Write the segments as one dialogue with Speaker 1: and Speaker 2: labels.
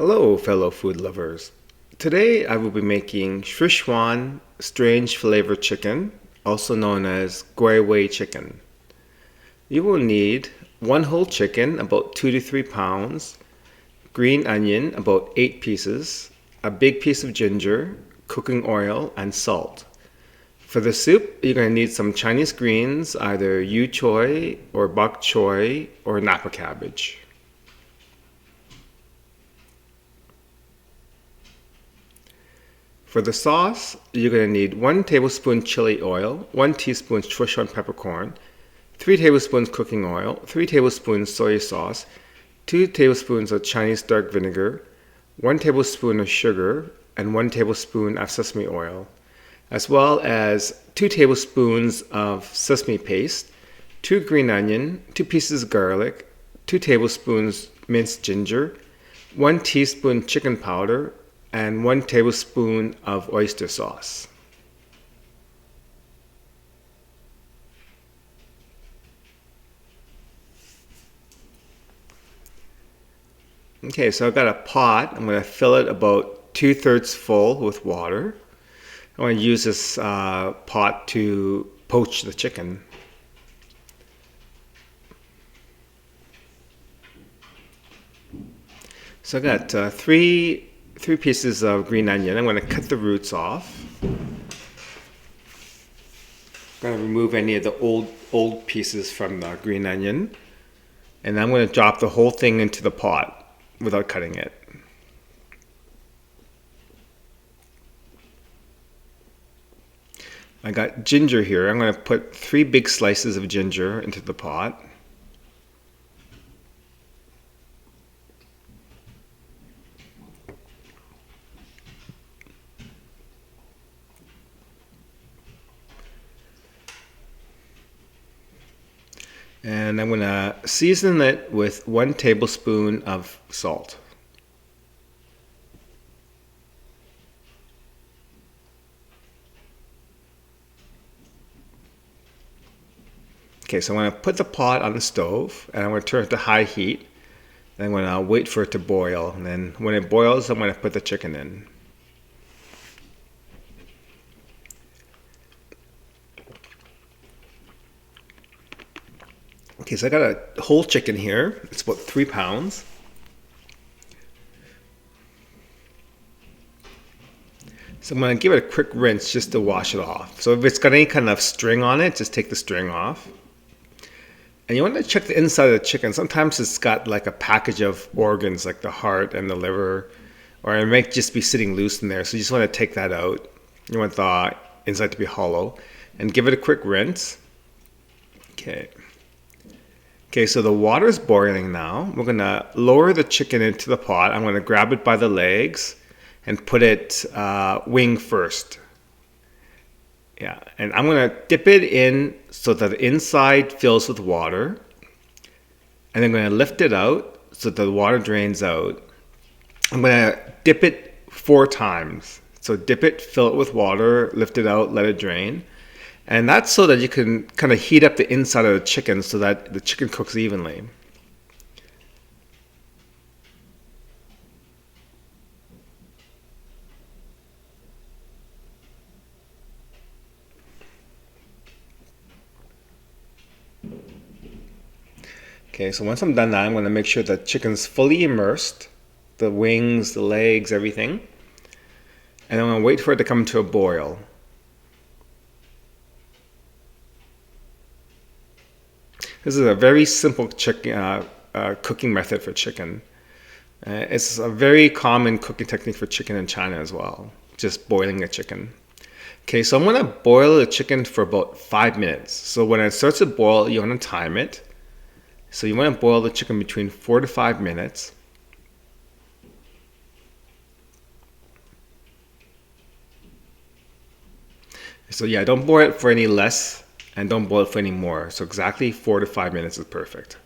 Speaker 1: Hello, fellow food lovers. Today I will be making Sichuan Strange Flavor Chicken, also known as Gwei chicken. You will need one whole chicken, about 2 to 3 pounds, green onion, about 8 pieces, a big piece of ginger, cooking oil, and salt. For the soup, you're going to need some Chinese greens, either yu choy or bok choy or napa cabbage. For the sauce, you're going to need 1 tablespoon chili oil, 1 teaspoon Sichuan peppercorn, 3 tablespoons cooking oil, 3 tablespoons soy sauce, 2 tablespoons of Chinese dark vinegar, 1 tablespoon of sugar, and 1 tablespoon of sesame oil, as well as 2 tablespoons of sesame paste, 2 green onion, 2 pieces of garlic, 2 tablespoons minced ginger, 1 teaspoon chicken powder, and 1 tablespoon of oyster sauce. Okay, so I've got a pot. I'm going to fill it about 2/3 full with water. I want to use this pot to poach the chicken. So I got three pieces of green onion. I'm going to cut the roots off. I'm going to remove any of the old pieces from the green onion. And I'm going to drop the whole thing into the pot without cutting it. I got ginger here. I'm going to put 3 big slices of ginger into the pot. And I'm going to season it with 1 tablespoon of salt. Okay, so I'm going to put the pot on the stove and I'm going to turn it to high heat. And I'm going to wait for it to boil. And then when it boils, I'm going to put the chicken in. Okay, so I got a whole chicken here. It's about 3 pounds. So I'm going to give it a quick rinse just to wash it off. So if it's got any kind of string on it, just take the string off. And you want to check the inside of the chicken. Sometimes it's got like a package of organs like the heart and the liver, or it might just be sitting loose in there. So you just want to take that out. You want the inside to be hollow and give it a quick rinse. Okay, so the water is boiling now. We're going to lower the chicken into the pot. I'm going to grab it by the legs and put it wing first. Yeah, and I'm going to dip it in so that the inside fills with water. And I'm going to lift it out so that the water drains out. I'm going to dip it 4 times. So dip it, fill it with water, lift it out, let it drain. And that's so that you can kind of heat up the inside of the chicken so that the chicken cooks evenly. Okay, so once I'm done that, I'm going to make sure the chicken's fully immersed, the wings, the legs, everything. And I'm going to wait for it to come to a boil. This is a very simple cooking method for chicken. It's a very common cooking technique for chicken in China as well, just boiling a chicken. Okay, so I'm going to boil the chicken for about 5 minutes. So when it starts to boil, you want to time it. So you want to boil the chicken between 4 to 5 minutes. So yeah, don't boil it for any less and don't boil it for any more. So exactly 4 to 5 minutes is perfect.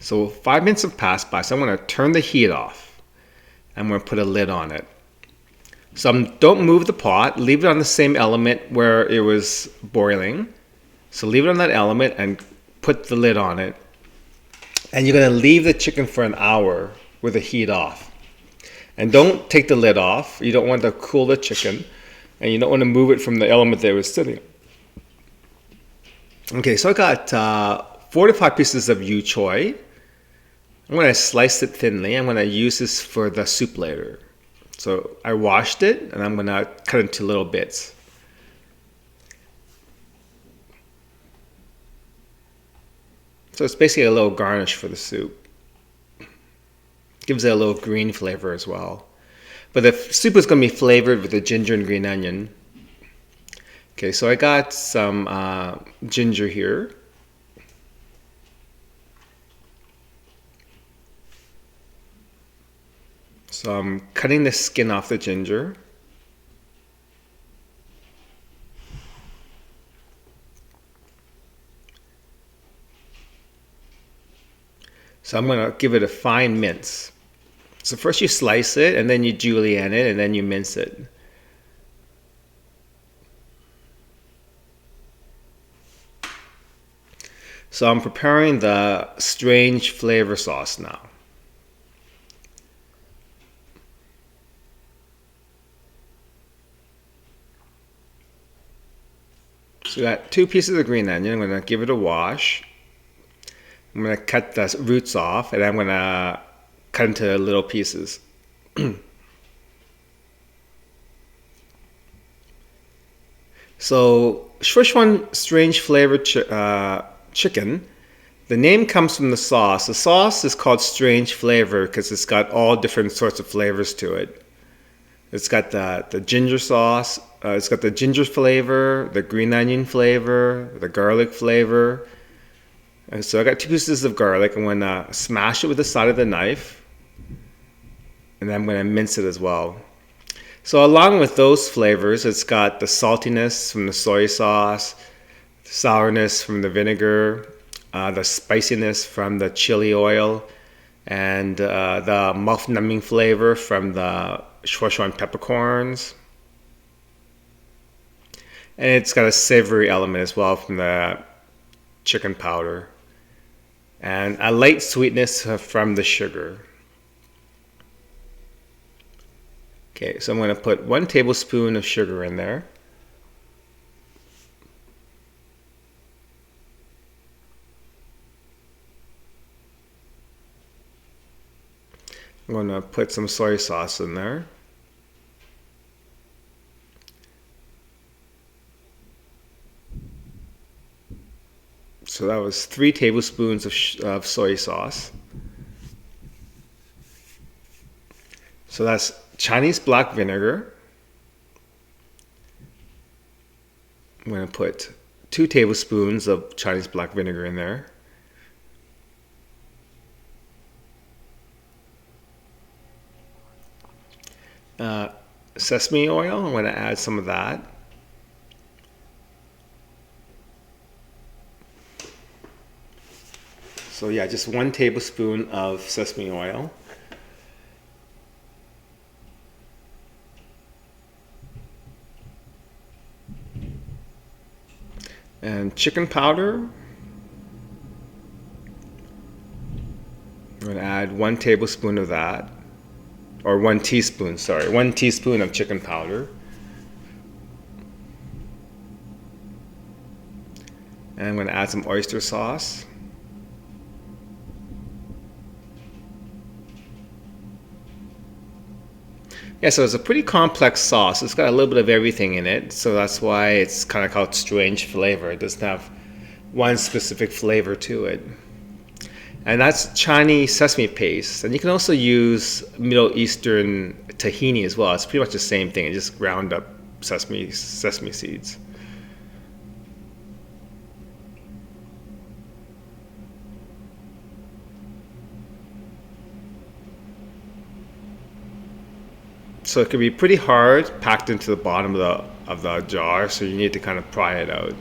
Speaker 1: So 5 minutes have passed by, so I'm going to turn the heat off. I'm going to put a lid on it. So don't move the pot. Leave it on the same element where it was boiling. So leave it on that element and put the lid on it. And you're going to leave the chicken for an hour with the heat off. And don't take the lid off. You don't want to cool the chicken. And you don't want to move it from the element that it was sitting. Okay, so I got 4 to 5 pieces of yu choy. I'm going to slice it thinly. I'm going to use this for the soup later. So I washed it, and I'm going to cut it into little bits. So it's basically a little garnish for the soup. Gives it a little green flavor as well. But the soup is going to be flavored with the ginger and green onion. Okay, so I got some ginger here. So I'm cutting the skin off the ginger. So I'm going to give it a fine mince. So first you slice it, and then you julienne it, and then you mince it. So I'm preparing the strange flavor sauce now. So we got 2 pieces of green onion. I'm going to give it a wash. I'm going to cut the roots off, and I'm going to cut into little pieces. So Sichuan Strange Flavor Chicken, the name comes from the sauce. The sauce is called Strange Flavor because it's got all different sorts of flavors to it. It's got the ginger sauce, it's got the ginger flavor, the green onion flavor, the garlic flavor. And so I got 2 pieces of garlic. I'm going to smash it with the side of the knife, and then I'm going to mince it as well. So along with those flavors, it's got the saltiness from the soy sauce, the sourness from the vinegar, the spiciness from the chili oil, and the mouth numbing flavor from the Sichuan peppercorns. And it's got a savory element as well from the chicken powder. And a light sweetness from the sugar. Okay, so I'm going to put 1 tablespoon of sugar in there. I'm going to put some soy sauce in there. So that was 3 tablespoons of soy sauce. So that's Chinese black vinegar. I'm going to put 2 tablespoons of Chinese black vinegar in there. Sesame oil, I'm going to add some of that. So yeah, just 1 tablespoon of sesame oil. And chicken powder. I'm going to add 1 tablespoon of that. Or 1 teaspoon, sorry. 1 teaspoon of chicken powder. And I'm going to add some oyster sauce. Yeah, so it's a pretty complex sauce. It's got a little bit of everything in it, so that's why it's kind of called strange flavor. It doesn't have one specific flavor to it. And that's Chinese sesame paste. And you can also use Middle Eastern tahini as well. It's pretty much the same thing. You just ground up sesame seeds. So it can be pretty hard packed into the bottom of the jar, so you need to kind of pry it out.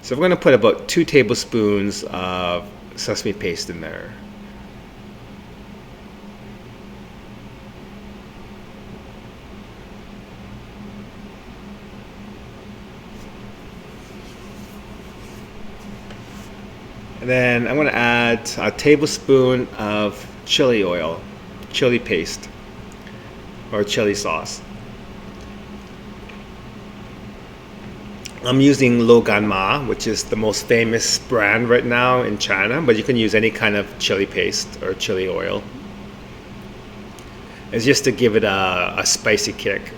Speaker 1: So we're going to put about 2 tablespoons of sesame paste in there. And then I'm going to add a tablespoon of chili oil, chili paste, or chili sauce. I'm using Loganma, which is the most famous brand right now in China, but you can use any kind of chili paste or chili oil. It's just to give it a spicy kick.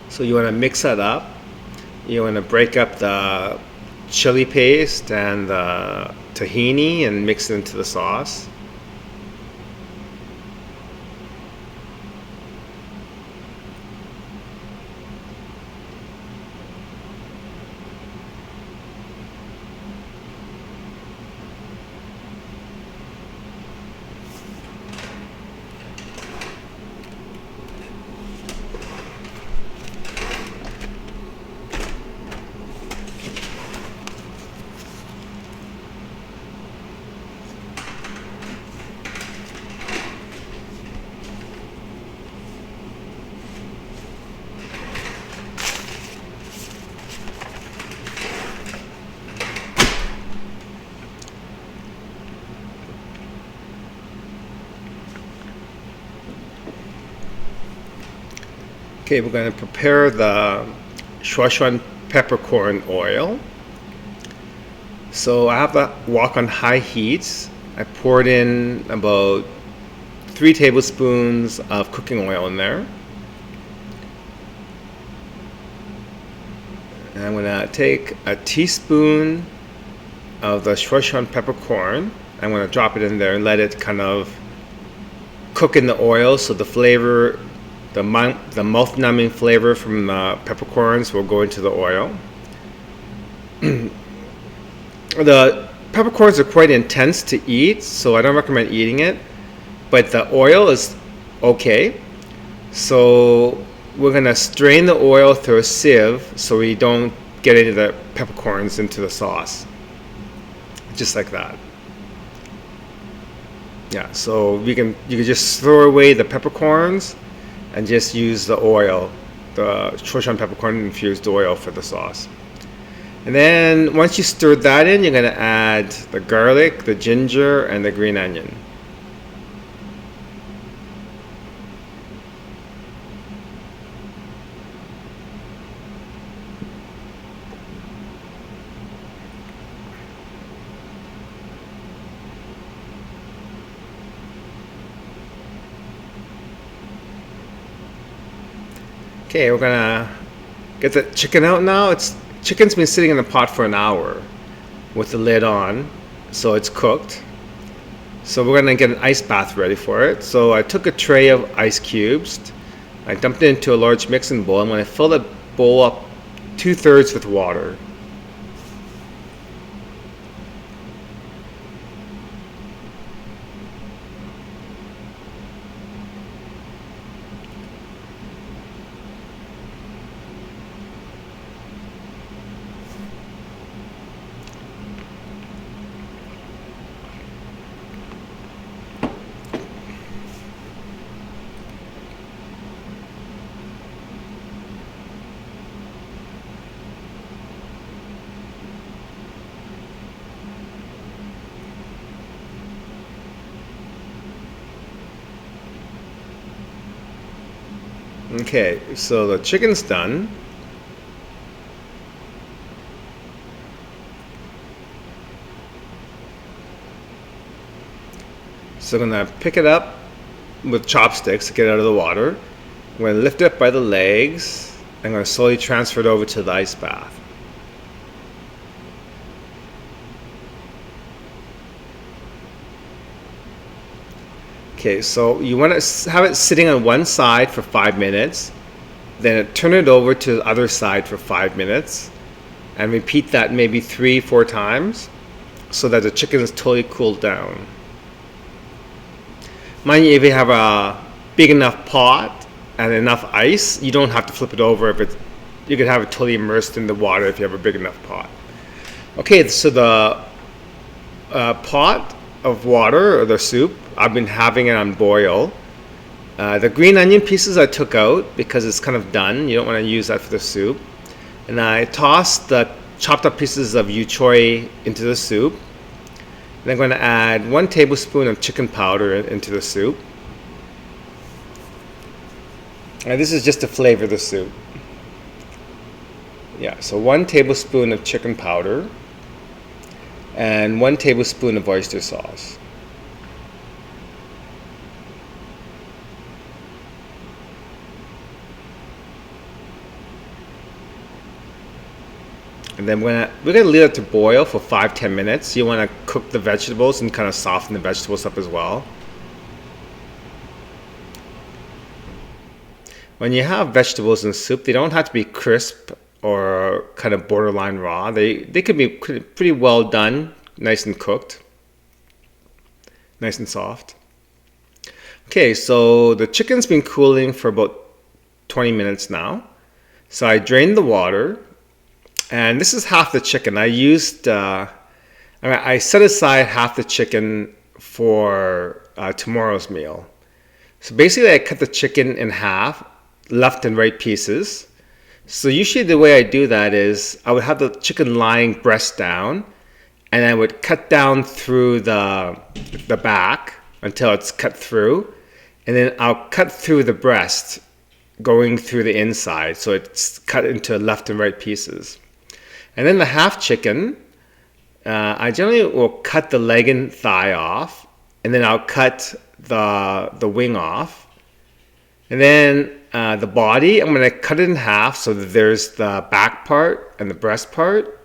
Speaker 1: So you want to mix that up. You want to break up the chili paste and the tahini and mix it into the sauce. Okay, we're going to prepare the Sichuan peppercorn oil. So I have the wok on high heat. I poured in about 3 tablespoons of cooking oil in there. And I'm going to take a teaspoon of the Sichuan peppercorn. I'm going to drop it in there and let it kind of cook in the oil so the flavor, the mouth-numbing flavor from the peppercorns will go into the oil. The peppercorns are quite intense to eat, so I don't recommend eating it, but the oil is okay. So we're going to strain the oil through a sieve so we don't get any of the peppercorns into the sauce. Just like that. Yeah, so you can just throw away the peppercorns and just use the oil, the Sichuan peppercorn infused oil for the sauce. And then once you stir that in, you're going to add the garlic, the ginger, and the green onion. Okay, we're gonna get the chicken out now. Chicken's been sitting in the pot for an hour with the lid on, so it's cooked. So we're gonna get an ice bath ready for it. So I took a tray of ice cubes. I dumped it into a large mixing bowl. I'm gonna fill the bowl up 2/3 with water. Okay, so the chicken's done. So I'm gonna pick it up with chopsticks to get it out of the water. I'm gonna lift it up by the legs. I'm gonna slowly transfer it over to the ice bath. Okay, so you want to have it sitting on one side for 5 minutes, then turn it over to the other side for 5 minutes, and repeat that maybe 3-4 times so that the chicken is totally cooled down. Mind you, if you have a big enough pot and enough ice, you don't have to flip it over. You can have it totally immersed in the water if you have a big enough pot. Okay, so the pot of water or the soup, I've been having it on boil. The green onion pieces I took out because it's kind of done. You don't want to use that for the soup. And I tossed the chopped up pieces of yu choy into the soup. And I'm going to add 1 tablespoon of chicken powder into the soup. And this is just to flavor the soup. Yeah, so 1 tablespoon of chicken powder and 1 tablespoon of oyster sauce. And then we're gonna leave it to boil for 5-10 minutes. You want to cook the vegetables and kind of soften the vegetables up as well. When you have vegetables in soup, they don't have to be crisp or kind of borderline raw. They can be pretty well done, nice and cooked, nice and soft. Okay, so the chicken's been cooling for about 20 minutes now. So I drained the water, and this is half the chicken. I set aside half the chicken for tomorrow's meal. So basically, I cut the chicken in half, left and right pieces. So usually the way I do that is I would have the chicken lying breast down, and I would cut down through the back until it's cut through, and then I'll cut through the breast, going through the inside, so it's cut into left and right pieces. And then the half chicken, I generally will cut the leg and thigh off, and then I'll cut the wing off. And then the body, I'm going to cut it in half so that there's the back part and the breast part.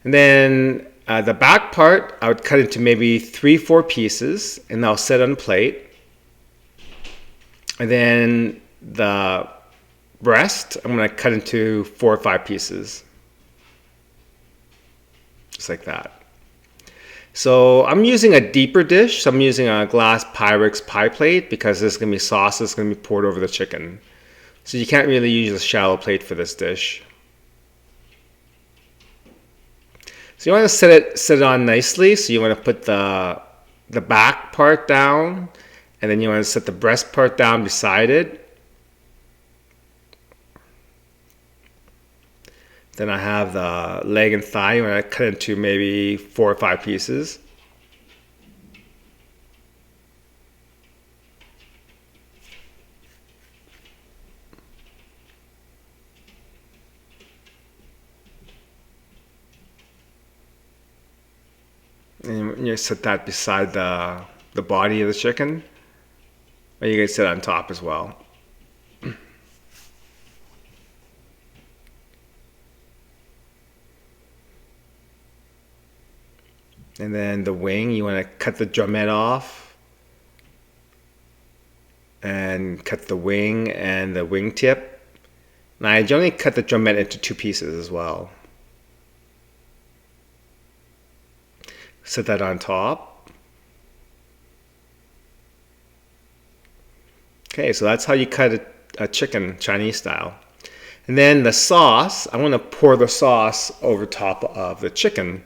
Speaker 1: And then the back part, I would cut into maybe 3-4 pieces, and I'll set on a plate. And then the breast, I'm going to cut into 4 or 5 pieces. Just like that. So I'm using a deeper dish. So I'm using a glass Pyrex pie plate because there's going to be sauce that's going to be poured over the chicken. So you can't really use a shallow plate for this dish. So you want to set it on nicely. So you want to put the back part down, and then you want to set the breast part down beside it. Then I have the leg and thigh. I'm going to cut into maybe 4 or 5 pieces. And you set that beside the body of the chicken. Or you can set it on top as well. And then the wing, you want to cut the drumette off and cut the wing and the wingtip. And I generally cut the drumette into 2 pieces as well. Set that on top. Okay, so that's how you cut a chicken Chinese style. And then the sauce, I want to pour the sauce over top of the chicken.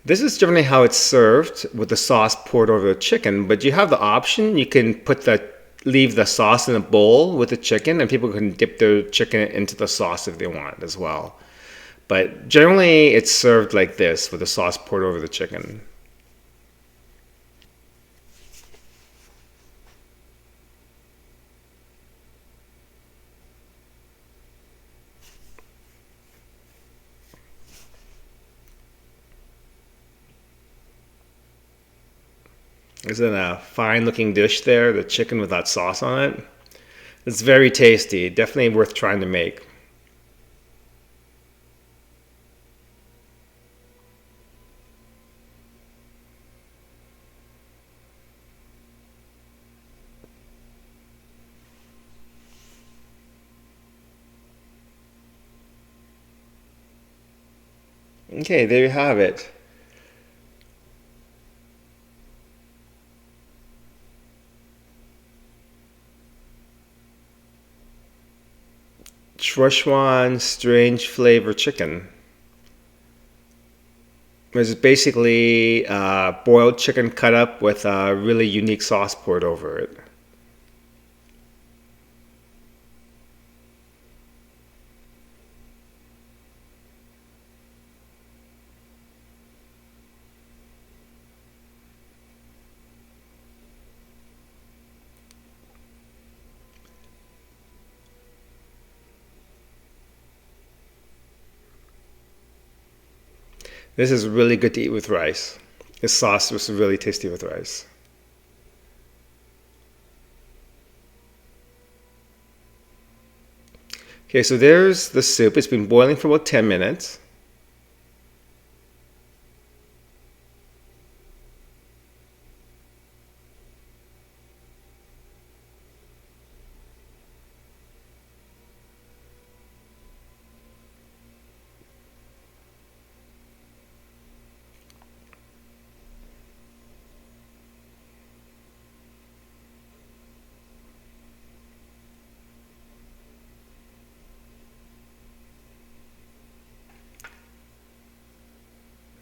Speaker 1: This is generally how it's served, with the sauce poured over the chicken, but you have the option. You can leave the sauce in a bowl with the chicken, and people can dip their chicken into the sauce if they want as well. But generally it's served like this, with the sauce poured over the chicken. Isn't a fine looking dish there, the chicken with that sauce on it? It's very tasty, definitely worth trying to make. Okay, there you have it. Sichuan Strange Flavor Chicken. It's basically boiled chicken cut up with a really unique sauce poured over it. This is really good to eat with rice. This sauce was really tasty with rice. Okay, so there's the soup. It's been boiling for about 10 minutes.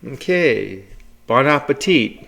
Speaker 1: Okay, bon appetit.